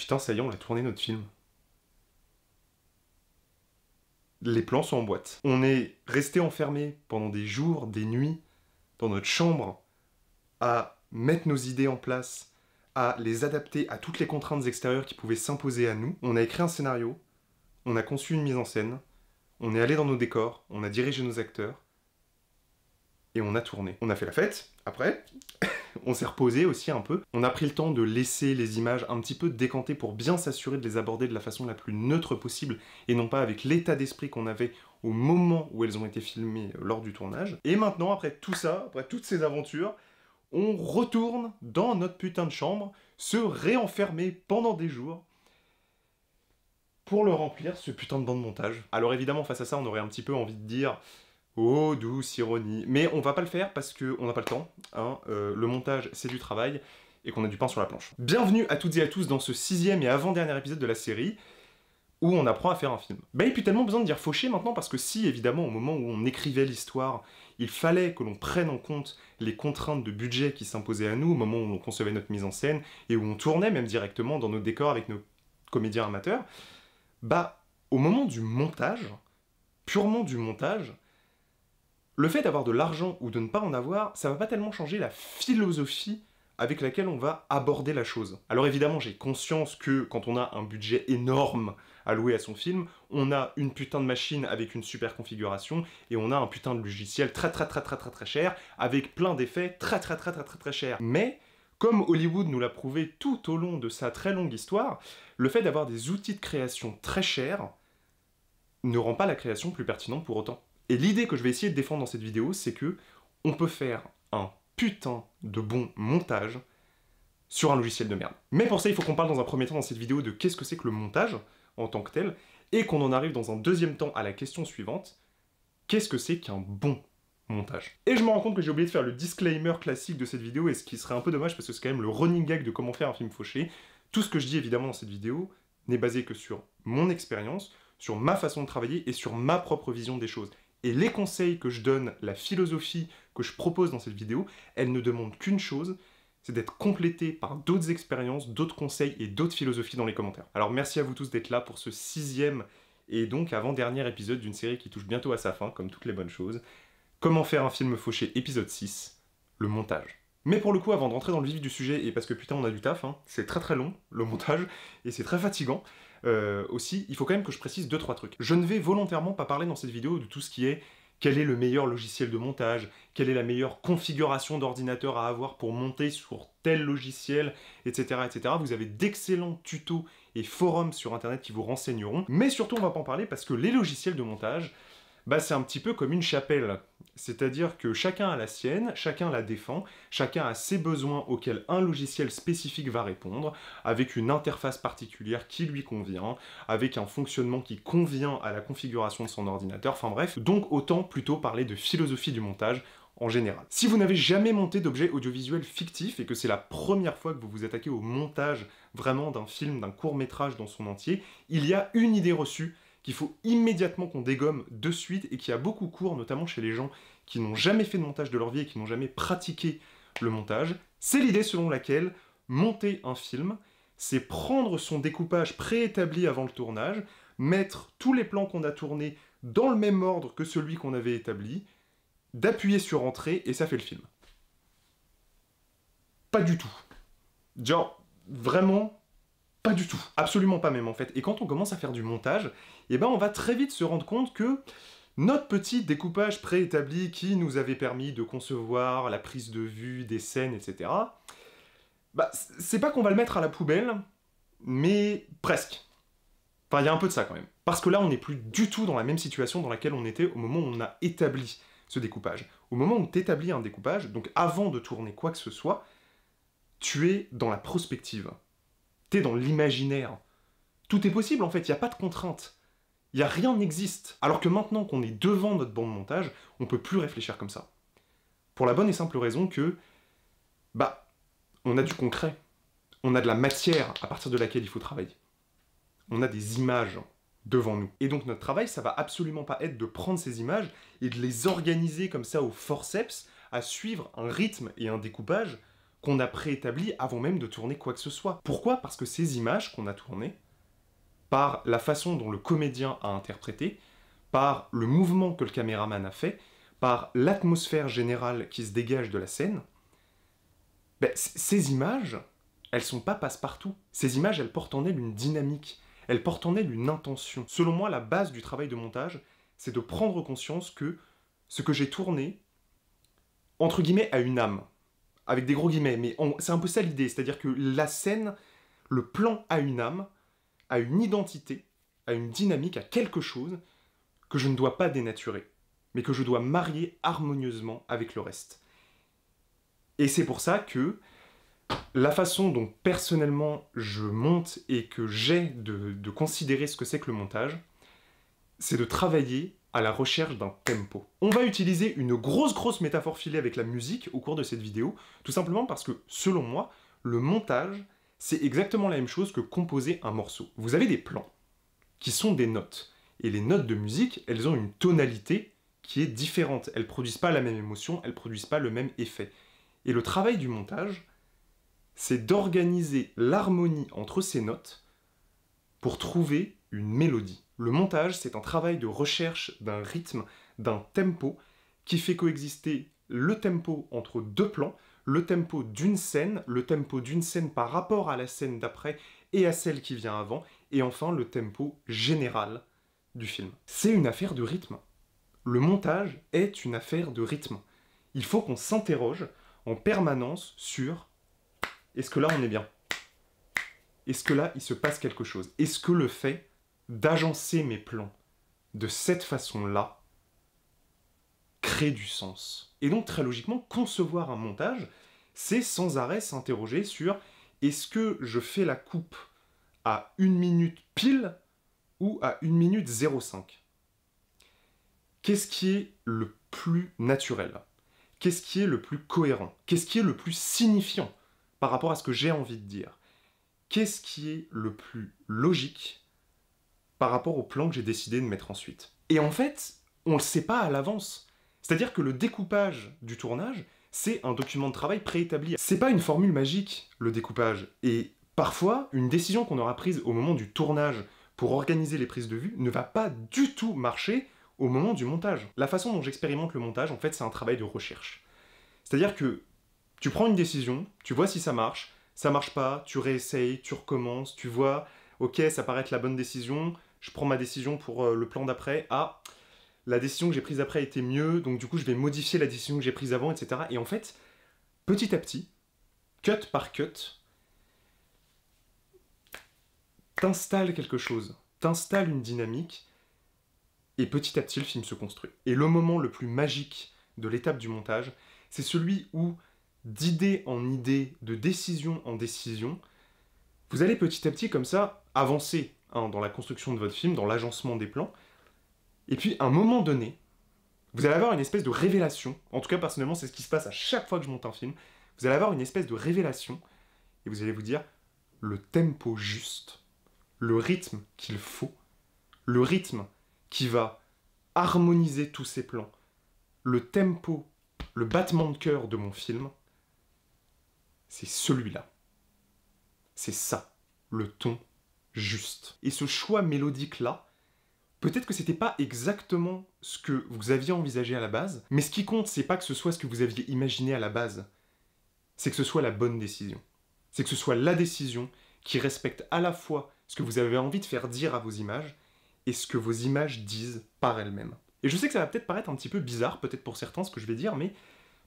Putain, ça y est, on a tourné notre film. Les plans sont en boîte. On est resté enfermé pendant des jours, des nuits, dans notre chambre, à mettre nos idées en place, à les adapter à toutes les contraintes extérieures qui pouvaient s'imposer à nous. On a écrit un scénario, on a conçu une mise en scène, on est allé dans nos décors, on a dirigé nos acteurs, et on a tourné. On a fait la fête, après, on s'est reposé aussi un peu. On a pris le temps de laisser les images un petit peu décanter pour bien s'assurer de les aborder de la façon la plus neutre possible, et non pas avec l'état d'esprit qu'on avait au moment où elles ont été filmées lors du tournage. Et maintenant, après tout ça, après toutes ces aventures, on retourne dans notre putain de chambre, se réenfermer pendant des jours, pour le remplir, ce putain de banc de montage. Alors évidemment, face à ça, on aurait un petit peu envie de dire « Oh, douce ironie ». Mais on va pas le faire parce qu'on n'a pas le temps, hein. Le montage, c'est du travail, et qu'on a du pain sur la planche. Bienvenue à toutes et à tous dans ce 6e et avant-dernier épisode de la série, où on apprend à faire un film. Ben, il n'y a plus tellement besoin de dire faucher maintenant, parce que si, évidemment, au moment où on écrivait l'histoire, il fallait que l'on prenne en compte les contraintes de budget qui s'imposaient à nous, au moment où l'on concevait notre mise en scène, et où on tournait même directement dans nos décors avec nos comédiens amateurs, bah, au moment du montage, purement du montage, le fait d'avoir de l'argent ou de ne pas en avoir, ça va pas tellement changer la philosophie avec laquelle on va aborder la chose. Alors évidemment, j'ai conscience que quand on a un budget énorme alloué à son film, on a une putain de machine avec une super configuration, et on a un putain de logiciel très cher, avec plein d'effets très chers. Mais, comme Hollywood nous l'a prouvé tout au long de sa très longue histoire, le fait d'avoir des outils de création très chers ne rend pas la création plus pertinente pour autant. Et l'idée que je vais essayer de défendre dans cette vidéo, c'est que on peut faire un putain de bon montage sur un logiciel de merde. Mais pour ça, il faut qu'on parle dans un premier temps dans cette vidéo de qu'est-ce que c'est que le montage en tant que tel, et qu'on en arrive dans un deuxième temps à la question suivante, qu'est-ce que c'est qu'un bon montage? Et je me rends compte que j'ai oublié de faire le disclaimer classique de cette vidéo, et ce qui serait un peu dommage parce que c'est quand même le running gag de comment faire un film fauché. Tout ce que je dis évidemment dans cette vidéo n'est basé que sur mon expérience, sur ma façon de travailler et sur ma propre vision des choses. Et les conseils que je donne, la philosophie que je propose dans cette vidéo, elle ne demande qu'une chose, c'est d'être complétée par d'autres expériences, d'autres conseils et d'autres philosophies dans les commentaires. Alors merci à vous tous d'être là pour ce 6e et donc avant-dernier épisode d'une série qui touche bientôt à sa fin, comme toutes les bonnes choses. Comment faire un film fauché, épisode 6, le montage. Mais pour le coup, avant de rentrer dans le vif du sujet, et parce que putain on a du taf, hein, c'est très long, le montage, et c'est très fatigant, aussi, il faut quand même que je précise 2-3 trucs. Je ne vais volontairement pas parler dans cette vidéo de tout ce qui est quel est le meilleur logiciel de montage, quelle est la meilleure configuration d'ordinateur à avoir pour monter sur tel logiciel, etc. etc. Vous avez d'excellents tutos et forums sur internet qui vous renseigneront, mais surtout on va pas en parler parce que les logiciels de montage, bah c'est un petit peu comme une chapelle, c'est-à-dire que chacun a la sienne, chacun la défend, chacun a ses besoins auxquels un logiciel spécifique va répondre, avec une interface particulière qui lui convient, avec un fonctionnement qui convient à la configuration de son ordinateur, enfin bref, donc autant plutôt parler de philosophie du montage en général. Si vous n'avez jamais monté d'objets audiovisuels fictifs et que c'est la première fois que vous vous attaquez au montage vraiment d'un film, d'un court-métrage dans son entier, il y a une idée reçue qu'il faut immédiatement qu'on dégomme de suite et qui a beaucoup cours, notamment chez les gens qui n'ont jamais fait de montage de leur vie et qui n'ont jamais pratiqué le montage. C'est l'idée selon laquelle monter un film, c'est prendre son découpage préétabli avant le tournage, mettre tous les plans qu'on a tournés dans le même ordre que celui qu'on avait établi, d'appuyer sur Entrée et ça fait le film. Pas du tout. Genre, vraiment... pas du tout. Absolument pas même en fait. Et quand on commence à faire du montage, eh ben on va très vite se rendre compte que notre petit découpage préétabli qui nous avait permis de concevoir la prise de vue, des scènes, etc. Bah c'est pas qu'on va le mettre à la poubelle, mais presque. Enfin il y a un peu de ça quand même. Parce que là on n'est plus du tout dans la même situation dans laquelle on était au moment où on a établi ce découpage. Au moment où tu établis un découpage, donc avant de tourner quoi que ce soit, tu es dans la prospective. T'es dans l'imaginaire. Tout est possible en fait, il n'y a pas de contrainte. Rien n'existe. Alors que maintenant qu'on est devant notre banc de montage, on peut plus réfléchir comme ça. Pour la bonne et simple raison que, bah, on a du concret. On a de la matière à partir de laquelle il faut travailler. On a des images devant nous. Et donc notre travail, ça va absolument pas être de prendre ces images et de les organiser comme ça au forceps, à suivre un rythme et un découpage qu'on a préétabli avant même de tourner quoi que ce soit. Pourquoi? Parce que ces images qu'on a tournées, par la façon dont le comédien a interprété, par le mouvement que le caméraman a fait, par l'atmosphère générale qui se dégage de la scène, ben, ces images, elles sont pas passe-partout. Ces images, elles portent en elles une dynamique, elles portent en elles une intention. Selon moi, la base du travail de montage, c'est de prendre conscience que ce que j'ai tourné, entre guillemets, a une âme. Avec des gros guillemets, mais c'est un peu ça l'idée. C'est-à-dire que la scène, le plan a une âme, a une identité, a une dynamique, a quelque chose que je ne dois pas dénaturer, mais que je dois marier harmonieusement avec le reste. Et c'est pour ça que la façon dont personnellement je monte et que j'ai de considérer ce que c'est que le montage, c'est de travailler à la recherche d'un tempo. On va utiliser une grosse métaphore filée avec la musique au cours de cette vidéo, tout simplement parce que, selon moi, le montage, c'est exactement la même chose que composer un morceau. Vous avez des plans qui sont des notes, et les notes de musique, elles ont une tonalité qui est différente. Elles produisent pas la même émotion, elles produisent pas le même effet. Et le travail du montage, c'est d'organiser l'harmonie entre ces notes pour trouver une mélodie. Le montage, c'est un travail de recherche d'un rythme, d'un tempo, qui fait coexister le tempo entre deux plans, le tempo d'une scène par rapport à la scène d'après et à celle qui vient avant, et enfin le tempo général du film. C'est une affaire de rythme. Le montage est une affaire de rythme. Il faut qu'on s'interroge en permanence sur est-ce que là on est bien? Est-ce que là il se passe quelque chose? Est-ce que le fait d'agencer mes plans de cette façon-là crée du sens? Et donc très logiquement, concevoir un montage, c'est sans arrêt s'interroger sur est-ce que je fais la coupe à 1 minute pile ou à 1 minute 05? Qu'est-ce qui est le plus naturel? Qu'est-ce qui est le plus cohérent? Qu'est-ce qui est le plus signifiant par rapport à ce que j'ai envie de dire? Qu'est-ce qui est le plus logique par rapport au plan que j'ai décidé de mettre ensuite? Et en fait, on ne le sait pas à l'avance. C'est-à-dire que le découpage du tournage, c'est un document de travail préétabli. C'est pas une formule magique, le découpage. Et parfois, une décision qu'on aura prise au moment du tournage pour organiser les prises de vue ne va pas du tout marcher au moment du montage. La façon dont j'expérimente le montage, en fait, c'est un travail de recherche. C'est-à-dire que tu prends une décision, tu vois si ça marche pas, tu réessayes, tu recommences, tu vois, ok, ça paraît être la bonne décision, je prends ma décision pour le plan d'après, ah, la décision que j'ai prise après était mieux, donc du coup je vais modifier la décision que j'ai prise avant, etc. Et en fait, petit à petit, cut par cut, t'installes quelque chose, t'installes une dynamique, et petit à petit le film se construit. Et le moment le plus magique de l'étape du montage, c'est celui où, d'idée en idée, de décision en décision, vous allez petit à petit comme ça avancer dans la construction de votre film, dans l'agencement des plans, et puis à un moment donné, vous allez avoir une espèce de révélation, en tout cas personnellement c'est ce qui se passe à chaque fois que je monte un film, vous allez avoir une espèce de révélation, et vous allez vous dire, le tempo juste, le rythme qu'il faut, le rythme qui va harmoniser tous ces plans, le tempo, le battement de cœur de mon film, c'est celui-là. C'est ça, le ton juste. Et ce choix mélodique-là, peut-être que c'était pas exactement ce que vous aviez envisagé à la base, mais ce qui compte, c'est pas que ce soit ce que vous aviez imaginé à la base, c'est que ce soit la bonne décision. C'est que ce soit la décision qui respecte à la fois ce que vous avez envie de faire dire à vos images et ce que vos images disent par elles-mêmes. Et je sais que ça va peut-être paraître un petit peu bizarre, peut-être pour certains, ce que je vais dire, mais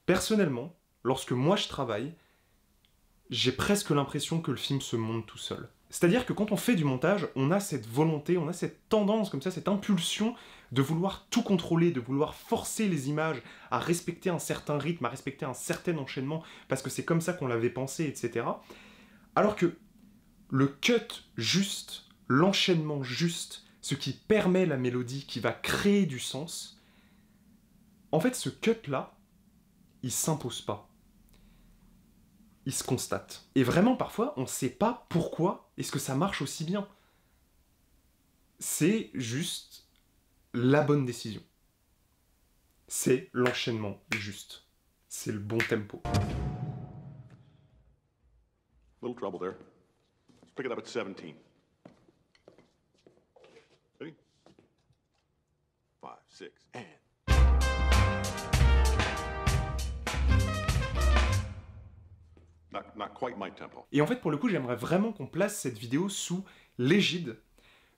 personnellement, lorsque moi je travaille, j'ai presque l'impression que le film se monte tout seul. C'est-à-dire que quand on fait du montage, on a cette volonté, on a cette tendance comme ça, cette impulsion de vouloir tout contrôler, de vouloir forcer les images à respecter un certain rythme, à respecter un certain enchaînement, parce que c'est comme ça qu'on l'avait pensé, etc. Alors que le cut juste, l'enchaînement juste, ce qui permet la mélodie, qui va créer du sens, en fait ce cut-là, il s'impose pas. Il se constate. Et vraiment, parfois, on ne sait pas pourquoi est-ce que ça marche aussi bien. C'est juste la bonne décision. C'est l'enchaînement juste. C'est le bon tempo. Little trouble there. Let's pick it up at 17. Ready? 5, 6, and... Not quite my tempo. Et en fait, pour le coup, j'aimerais vraiment qu'on place cette vidéo sous l'égide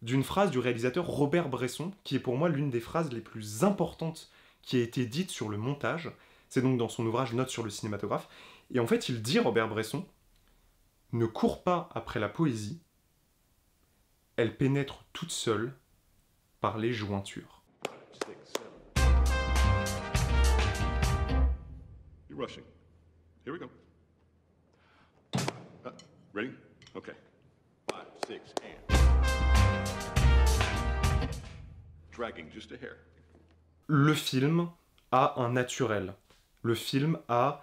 d'une phrase du réalisateur Robert Bresson, qui est pour moi l'une des phrases les plus importantes qui a été dite sur le montage. C'est donc dans son ouvrage Notes sur le cinématographe. Et en fait, il dit, Robert Bresson, « Ne cours pas après la poésie, elle pénètre toute seule par les jointures. » 6, 7. You're rushing. Here we go. Ready? Okay. 5, 6, and... Dragging just a hair. Le film a un naturel. Le film a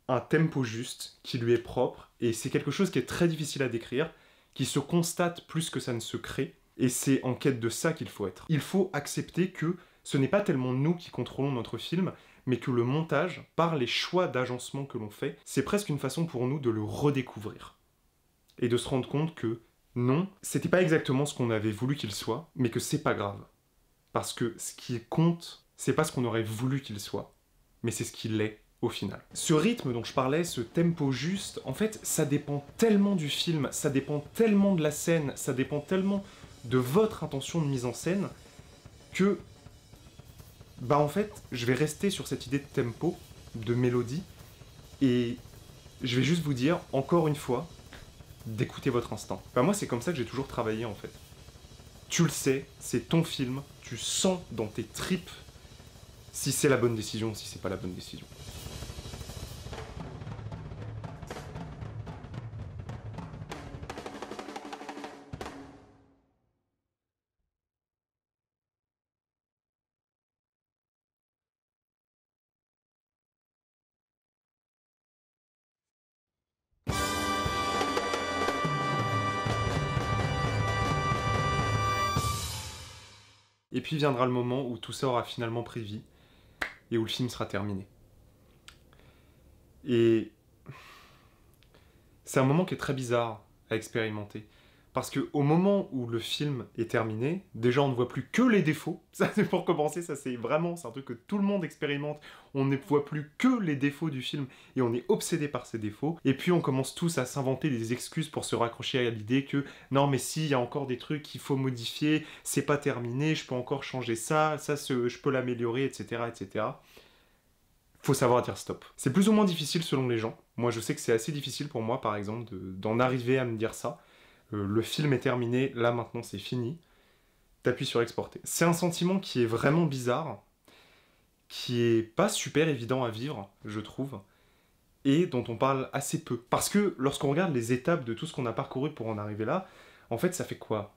un tempo juste qui lui est propre, et c'est quelque chose qui est très difficile à décrire, qui se constate plus que ça ne se crée, et c'est en quête de ça qu'il faut être. Il faut accepter que ce n'est pas tellement nous qui contrôlons notre film, mais que le montage, par les choix d'agencement que l'on fait, c'est presque une façon pour nous de le redécouvrir. Et de se rendre compte que non, c'était pas exactement ce qu'on avait voulu qu'il soit, mais que c'est pas grave. Parce que ce qui compte, c'est pas ce qu'on aurait voulu qu'il soit, mais c'est ce qu'il est au final. Ce rythme dont je parlais, ce tempo juste, en fait, ça dépend tellement du film, ça dépend tellement de la scène, ça dépend tellement de votre intention de mise en scène, que, bah en fait, je vais rester sur cette idée de tempo, de mélodie, et je vais juste vous dire, encore une fois, d'écouter votre instinct. Bah moi, c'est comme ça que j'ai toujours travaillé, en fait. Tu le sais, c'est ton film, tu sens dans tes tripes si c'est la bonne décision ou si c'est pas la bonne décision. Et puis viendra le moment où tout ça aura finalement pris vie, et où le film sera terminé. Et c'est un moment qui est très bizarre à expérimenter. Parce qu'au moment où le film est terminé, déjà on ne voit plus que les défauts. Ça c'est pour commencer, ça c'est un truc que tout le monde expérimente. On ne voit plus que les défauts du film et on est obsédé par ces défauts. Et puis on commence tous à s'inventer des excuses pour se raccrocher à l'idée que non mais si, il y a encore des trucs qu'il faut modifier, c'est pas terminé, je peux encore changer ça, je peux l'améliorer, etc., etc. Faut savoir dire stop. C'est plus ou moins difficile selon les gens. Moi je sais que c'est assez difficile pour moi par exemple d'en arriver à me dire ça. Le film est terminé, là maintenant c'est fini, t'appuies sur exporter. C'est un sentiment qui est vraiment bizarre, qui est pas super évident à vivre, je trouve, et dont on parle assez peu. Parce que lorsqu'on regarde les étapes de tout ce qu'on a parcouru pour en arriver là, en fait ça fait quoi?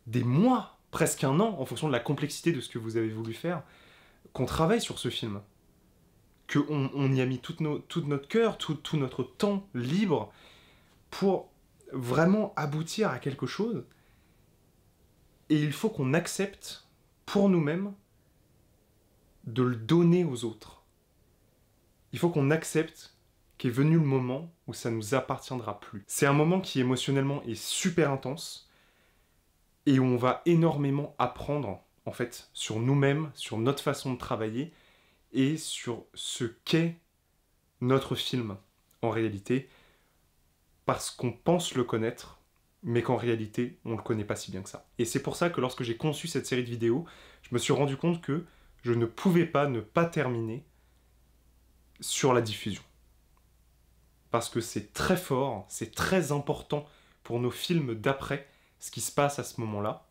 Des mois, presque un an, en fonction de la complexité de ce que vous avez voulu faire, qu'on travaille sur ce film. Qu'on y a mis tout notre cœur, tout notre temps libre pour vraiment aboutir à quelque chose, et il faut qu'on accepte pour nous-mêmes de le donner aux autres. Il faut qu'on accepte qu'est venu le moment où ça nous appartiendra plus. C'est un moment qui émotionnellement est super intense et où on va énormément apprendre en fait sur nous-mêmes, sur notre façon de travailler et sur ce qu'est notre film en réalité, parce qu'on pense le connaître, mais qu'en réalité, on ne le connaît pas si bien que ça. Et c'est pour ça que lorsque j'ai conçu cette série de vidéos, je me suis rendu compte que je ne pouvais pas ne pas terminer sur la diffusion. Parce que c'est très fort, c'est très important pour nos films d'après, ce qui se passe à ce moment-là,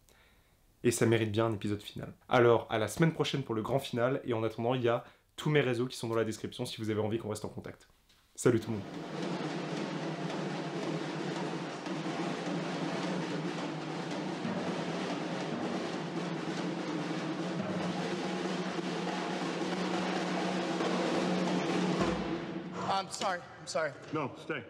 et ça mérite bien un épisode final. Alors, à la semaine prochaine pour le grand final, et en attendant, il y a tous mes réseaux qui sont dans la description si vous avez envie qu'on reste en contact. Salut tout le monde. I'm sorry. No, stay.